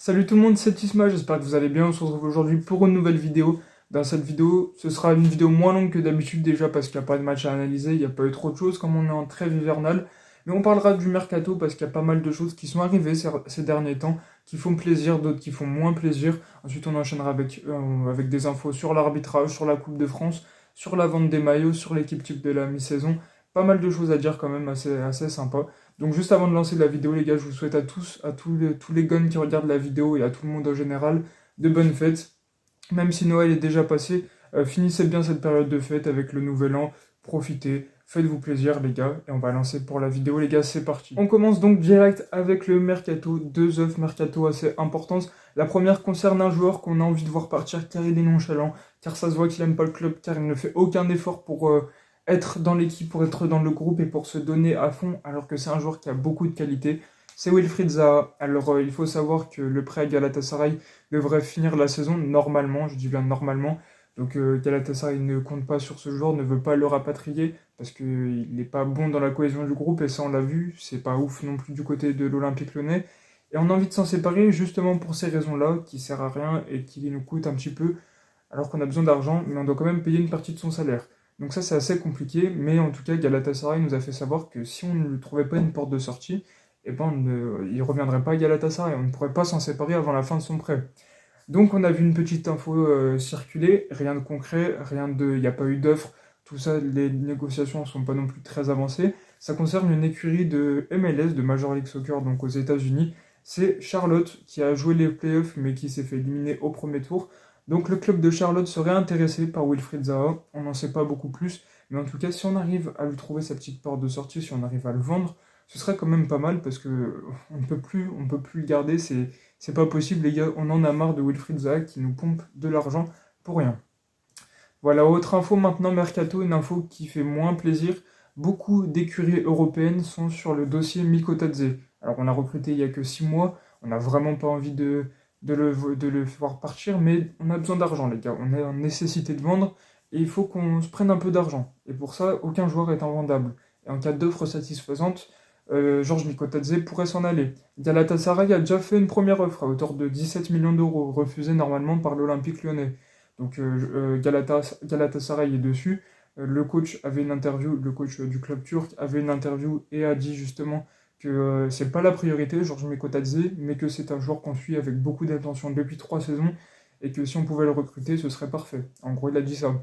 Salut tout le monde, c'est Tisma, j'espère que vous allez bien. On se retrouve aujourd'hui pour une nouvelle vidéo. Dans cette vidéo, ce sera une vidéo moins longue que d'habitude déjà parce qu'il n'y a pas de match à analyser, il n'y a pas eu trop de choses comme on est en trêve hivernale. Mais on parlera du mercato parce qu'il y a pas mal de choses qui sont arrivées ces derniers temps, qui font plaisir, d'autres qui font moins plaisir. Ensuite, on enchaînera avec des infos sur l'arbitrage, sur la Coupe de France, sur la vente des maillots, sur l'équipe type de la mi-saison. Pas mal de choses à dire quand même assez sympa. Donc juste avant de lancer la vidéo, les gars, je vous souhaite à tous, tous les guns qui regardent la vidéo et à tout le monde en général, de bonnes fêtes. Même si Noël est déjà passé, finissez bien cette période de fête avec le nouvel an, profitez, faites-vous plaisir les gars, et on va lancer pour la vidéo les gars, c'est parti. On commence donc direct avec le mercato, deux offres mercato assez importantes. La première concerne un joueur qu'on a envie de voir partir car il est nonchalant, car ça se voit qu'il n'aime pas le club, car il ne fait aucun effort pour être dans l'équipe, pour être dans le groupe et pour se donner à fond, alors que c'est un joueur qui a beaucoup de qualité. C'est Wilfried Zaha. Alors il faut savoir que le prêt à Galatasaray devrait finir la saison normalement, je dis bien normalement. Donc Galatasaray ne compte pas sur ce joueur, ne veut pas le rapatrier parce qu'il n'est pas bon dans la cohésion du groupe et ça on l'a vu, c'est pas ouf non plus du côté de l'Olympique Lyonnais. Et on a envie de s'en séparer justement pour ces raisons-là, qui sert à rien et qui nous coûte un petit peu, alors qu'on a besoin d'argent, mais on doit quand même payer une partie de son salaire. Donc ça c'est assez compliqué, mais en tout cas Galatasaray nous a fait savoir que si on ne lui trouvait pas une porte de sortie, eh ben il ne reviendrait pas à Galatasaray, on ne pourrait pas s'en séparer avant la fin de son prêt. Donc on a vu une petite info circuler, rien de concret, il n'y a pas eu d'offre, tout ça, les négociations ne sont pas non plus très avancées. Ça concerne une écurie de MLS, de Major League Soccer, donc aux États-Unis. C'est Charlotte qui a joué les playoffs mais qui s'est fait éliminer au premier tour. Donc le club de Charlotte serait intéressé par Wilfried Zaha, on n'en sait pas beaucoup plus, mais en tout cas si on arrive à lui trouver sa petite porte de sortie, si on arrive à le vendre, ce serait quand même pas mal parce que on ne peut plus le garder, c'est pas possible les gars, on en a marre de Wilfried Zaha qui nous pompe de l'argent pour rien. Voilà, autre info maintenant, Mercato, une info qui fait moins plaisir. Beaucoup d'écuries européennes sont sur le dossier Mikotadze. Alors on a recruté il y a que 6 mois, on n'a vraiment pas envie de le voir partir, mais on a besoin d'argent les gars, on est en nécessité de vendre et il faut qu'on se prenne un peu d'argent. Et pour ça, aucun joueur est invendable. Et en cas d'offre satisfaisante, Georges Mikotadze pourrait s'en aller. Galatasaray a déjà fait une première offre à hauteur de 17 millions d'euros, refusée normalement par l'Olympique Lyonnais. Donc Galatasaray est dessus. Le coach avait une interview, le coach du club turc avait une interview et a dit justement que c'est pas la priorité, Georges Mikotadze, mais que c'est un joueur qu'on suit avec beaucoup d'attention depuis 3 saisons et que si on pouvait le recruter, ce serait parfait. En gros, il a dit ça.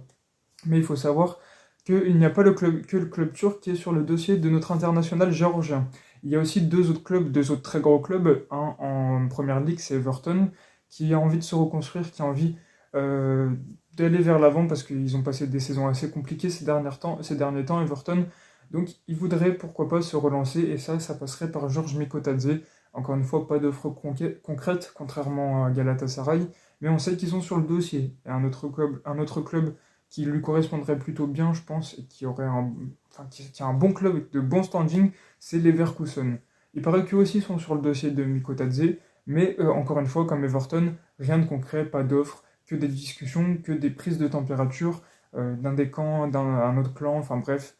Mais il faut savoir qu'il n'y a pas que le club turc qui est sur le dossier de notre international géorgien. Il y a aussi deux autres très gros clubs. Un en première ligue, c'est Everton, qui a envie de se reconstruire, qui a envie d'aller vers l'avant parce qu'ils ont passé des saisons assez compliquées ces derniers temps, Everton. Donc ils voudraient pourquoi pas se relancer et ça passerait par Georges Mikotadze. Encore une fois, pas d'offre concrète, contrairement à Galatasaray, mais on sait qu'ils sont sur le dossier. Et un autre club qui lui correspondrait plutôt bien, je pense, et qui a un bon club avec de bons standing, c'est Leverkusen. Il paraît qu'eux aussi sont sur le dossier de Mikotadze, mais encore une fois, comme Everton, rien de concret, pas d'offre, que des discussions, que des prises de température d'un des camps, d'un autre clan, enfin bref.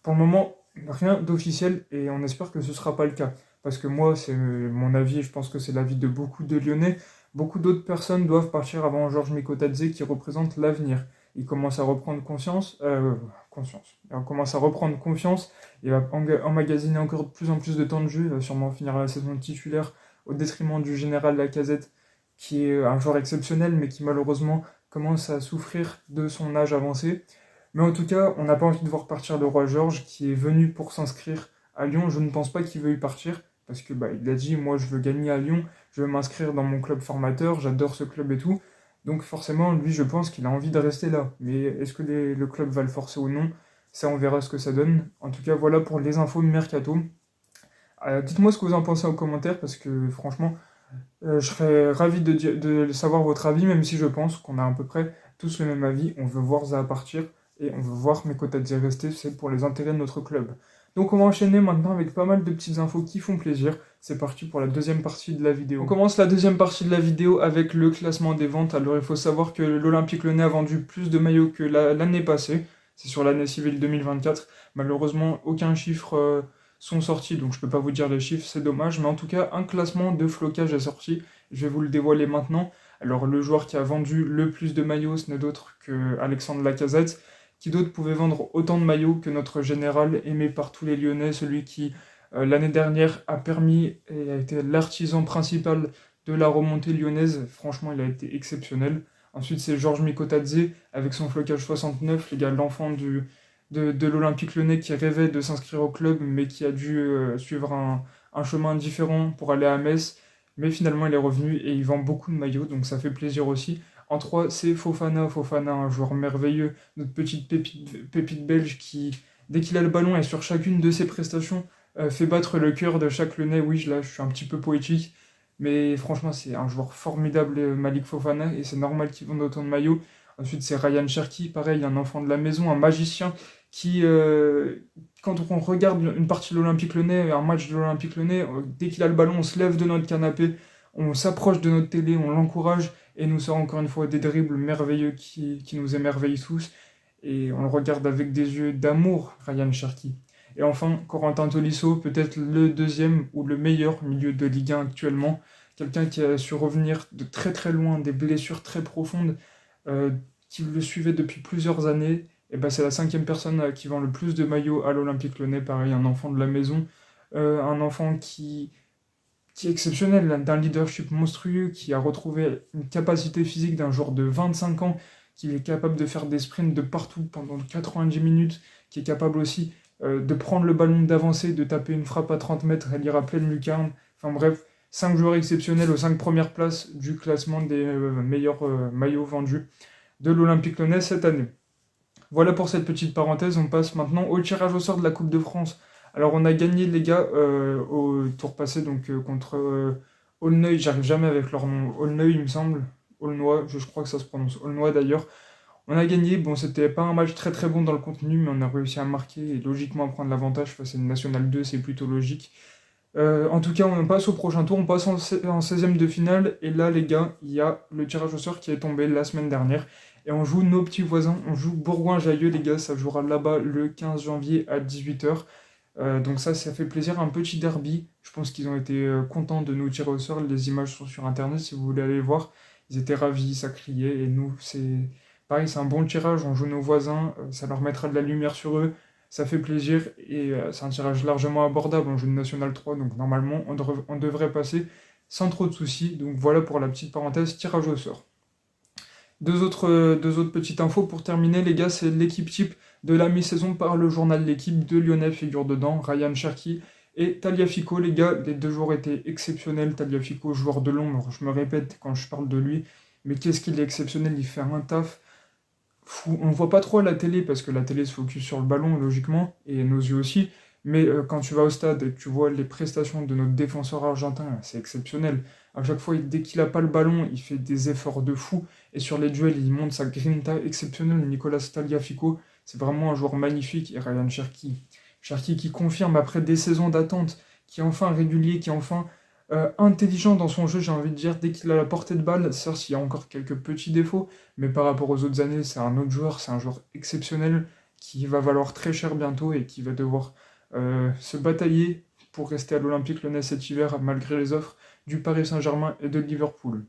Pour le moment, rien d'officiel et on espère que ce ne sera pas le cas. Parce que moi, c'est mon avis et je pense que c'est l'avis de beaucoup de Lyonnais. Beaucoup d'autres personnes doivent partir avant Georges Mikotadze qui représente l'avenir. Il commence à reprendre Il commence à reprendre confiance. Il va emmagasiner encore de plus en plus de temps de jeu. Il va sûrement finir la saison titulaire au détriment du général Lacazette, qui est un joueur exceptionnel, mais qui malheureusement commence à souffrir de son âge avancé. Mais en tout cas, on n'a pas envie de voir partir le roi Georges, qui est venu pour s'inscrire à Lyon. Je ne pense pas qu'il veuille partir, parce que il a dit, moi je veux gagner à Lyon, je veux m'inscrire dans mon club formateur, j'adore ce club et tout. Donc forcément, lui, je pense qu'il a envie de rester là. Mais est-ce que le club va le forcer ou non? Ça, on verra ce que ça donne. En tout cas, voilà pour les infos de Mercato. Dites-moi ce que vous en pensez en commentaire, parce que franchement, je serais ravi de savoir votre avis, même si je pense qu'on a à peu près tous le même avis. On veut voir Zaha partir et on veut voir Mikotadze rester, c'est pour les intérêts de notre club. Donc on va enchaîner maintenant avec pas mal de petites infos qui font plaisir. C'est parti pour la deuxième partie de la vidéo. On commence la deuxième partie de la vidéo avec le classement des ventes. Alors il faut savoir que l'Olympique Lyonnais a vendu plus de maillots que l'année passée. C'est sur l'année civile 2024. Malheureusement, aucun chiffre sont sortis, donc je peux pas vous dire les chiffres, c'est dommage. Mais en tout cas, un classement de flocage est sorti. Je vais vous le dévoiler maintenant. Alors le joueur qui a vendu le plus de maillots, ce n'est d'autre que Alexandre Lacazette. Qui d'autre pouvait vendre autant de maillots que notre général aimé par tous les Lyonnais, celui qui l'année dernière a permis et a été l'artisan principal de la remontée lyonnaise. Franchement, il a été exceptionnel. Ensuite, c'est Georges Mikotadze avec son flocage 69, les gars, l'enfant de l'Olympique Lyonnais qui rêvait de s'inscrire au club, mais qui a dû suivre un chemin différent pour aller à Metz. Mais finalement, il est revenu et il vend beaucoup de maillots, donc ça fait plaisir aussi. En 3, c'est Fofana. Fofana, un joueur merveilleux, notre petite pépite belge qui, dès qu'il a le ballon et sur chacune de ses prestations, fait battre le cœur de chaque Lyonnais. Oui, là, je suis un petit peu poétique, mais franchement, c'est un joueur formidable, Malik Fofana, et c'est normal qu'il vende autant de maillots. Ensuite, c'est Ryan Cherki, pareil, un enfant de la maison, un magicien qui, quand on regarde une partie de l'Olympique Lyonnais, un match de l'Olympique Lyonnais, dès qu'il a le ballon, on se lève de notre canapé, on s'approche de notre télé, on l'encourage, et nous sort encore une fois des dribbles merveilleux qui nous émerveillent tous. Et on le regarde avec des yeux d'amour, Ryan Cherki. Et enfin, Corentin Tolisso, peut-être le deuxième ou le meilleur milieu de Ligue 1 actuellement. Quelqu'un qui a su revenir de très très loin, des blessures très profondes, euh, qui le suivait depuis plusieurs années. Et ben, c'est la 5e personne qui vend le plus de maillots à l'Olympique Lyonnais. Pareil, un enfant de la maison. Un enfant qui est exceptionnel, d'un leadership monstrueux, qui a retrouvé une capacité physique d'un joueur de 25 ans, qui est capable de faire des sprints de partout pendant 90 minutes, qui est capable aussi de prendre le ballon, d'avancer, de taper une frappe à 30 mètres, elle ira pleine lucarne. Enfin bref, 5 joueurs exceptionnels aux 5 premières places du classement des meilleurs maillots vendus de l'Olympique Lyonnais cette année. Voilà pour cette petite parenthèse, on passe maintenant au tirage au sort de la Coupe de France. Alors on a gagné les gars au tour passé donc contre Aulneuil, j'arrive jamais avec leur nom, Aulneuil il me semble, Aulnois, je crois que ça se prononce Aulnois d'ailleurs. On a gagné, bon c'était pas un match très très bon dans le contenu mais on a réussi à marquer et logiquement à prendre l'avantage face à une Nationale 2, c'est plutôt logique. En tout cas on passe au prochain tour, on passe en 16e de finale et là les gars, il y a le tirage au sort qui est tombé la semaine dernière. Et on joue nos petits voisins, on joue Bourgoin-Jallieu les gars, ça jouera là-bas le 15 janvier à 18h. Donc ça fait plaisir, un petit derby. Je pense qu'ils ont été contents de nous tirer au sort. Les images sont sur internet si vous voulez aller voir. Ils étaient ravis, ça criait. Et nous, c'est pareil, c'est un bon tirage. On joue nos voisins, ça leur mettra de la lumière sur eux. Ça fait plaisir et c'est un tirage largement abordable. On joue une National 3, donc normalement on devrait passer sans trop de soucis. Donc voilà pour la petite parenthèse, tirage au sort. Deux autres petites infos pour terminer, les gars, c'est l'équipe type de la mi-saison par le journal L'équipe de Lyonnais figure dedans, Ryan Cherki et Tagliafico, les gars, les deux joueurs étaient exceptionnels. Tagliafico, joueur de l'ombre, je me répète quand je parle de lui, mais qu'est-ce qu'il est exceptionnel, il fait un taf fou. On ne voit pas trop à la télé parce que la télé se focus sur le ballon, logiquement, et nos yeux aussi. Mais quand tu vas au stade et que tu vois les prestations de notre défenseur argentin, c'est exceptionnel. À chaque fois, dès qu'il n'a pas le ballon, il fait des efforts de fou. Et sur les duels, il montre sa grinta exceptionnelle. Nicolas Tagliafico, c'est vraiment un joueur magnifique. Et Ryan Cherki. Cherki qui confirme après des saisons d'attente, qui est enfin régulier, qui est enfin intelligent dans son jeu, j'ai envie de dire. Dès qu'il a la portée de balle, certes, il y a encore quelques petits défauts. Mais par rapport aux autres années, c'est un autre joueur. C'est un joueur exceptionnel qui va valoir très cher bientôt et qui va devoir se batailler pour rester à l'Olympique Lyonnais cet hiver malgré les offres du Paris Saint-Germain et de Liverpool.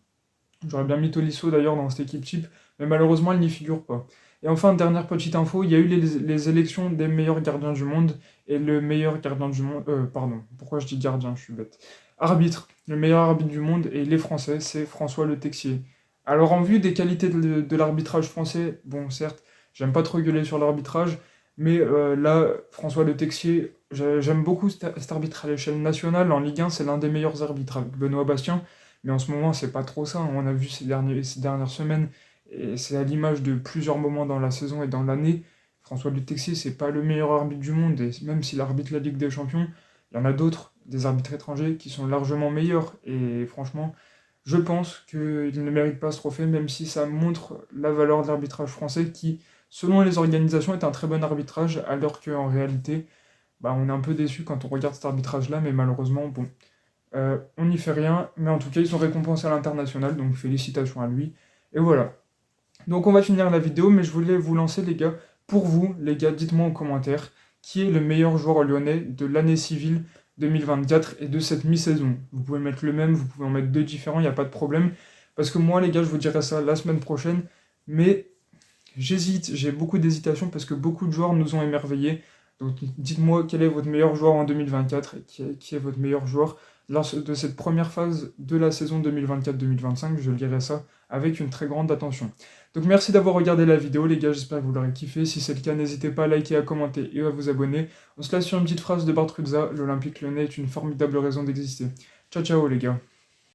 J'aurais bien mis Tolisso d'ailleurs dans cette équipe type, mais malheureusement elle n'y figure pas. Et enfin, dernière petite info, il y a eu les élections des meilleurs gardiens du monde, et le meilleur gardien du monde... pardon, pourquoi je dis gardien, je suis bête. Arbitre, le meilleur arbitre du monde, et il est français, c'est François Le Texier. Alors en vue des qualités de l'arbitrage français, bon certes, j'aime pas trop gueuler sur l'arbitrage, mais là, François Le Texier, j'aime beaucoup cet arbitre à l'échelle nationale. En Ligue 1, c'est l'un des meilleurs arbitres avec Benoît Bastien. Mais en ce moment, c'est pas trop ça. On a vu ces dernières semaines, et c'est à l'image de plusieurs moments dans la saison et dans l'année. François Le Texier, c'est pas le meilleur arbitre du monde. Et même s'il arbitre la Ligue des Champions, il y en a d'autres, des arbitres étrangers, qui sont largement meilleurs. Et franchement, je pense qu'il ne mérite pas ce trophée, même si ça montre la valeur de l'arbitrage français qui, selon les organisations, est un très bon arbitrage, alors qu'en réalité, on est un peu déçu quand on regarde cet arbitrage-là, mais malheureusement, bon, on n'y fait rien, mais en tout cas, ils sont récompensés à l'international, donc félicitations à lui, et voilà. Donc on va finir la vidéo, mais je voulais vous lancer, les gars, pour vous, les gars, dites-moi en commentaire, qui est le meilleur joueur lyonnais de l'année civile 2024 et de cette mi-saison. Vous pouvez mettre le même, vous pouvez en mettre deux différents, il n'y a pas de problème. Parce que moi, les gars, je vous dirai ça la semaine prochaine. Mais j'hésite, j'ai beaucoup d'hésitation parce que beaucoup de joueurs nous ont émerveillés. Donc dites-moi quel est votre meilleur joueur en 2024 et qui est votre meilleur joueur lors de cette première phase de la saison 2024-2025. Je lirai ça avec une très grande attention. Donc merci d'avoir regardé la vidéo les gars, j'espère que vous l'aurez kiffé. Si c'est le cas, n'hésitez pas à liker, à commenter et à vous abonner. On se laisse sur une petite phrase de Bartruzza, l'Olympique Lyonnais est une formidable raison d'exister. Ciao ciao les gars.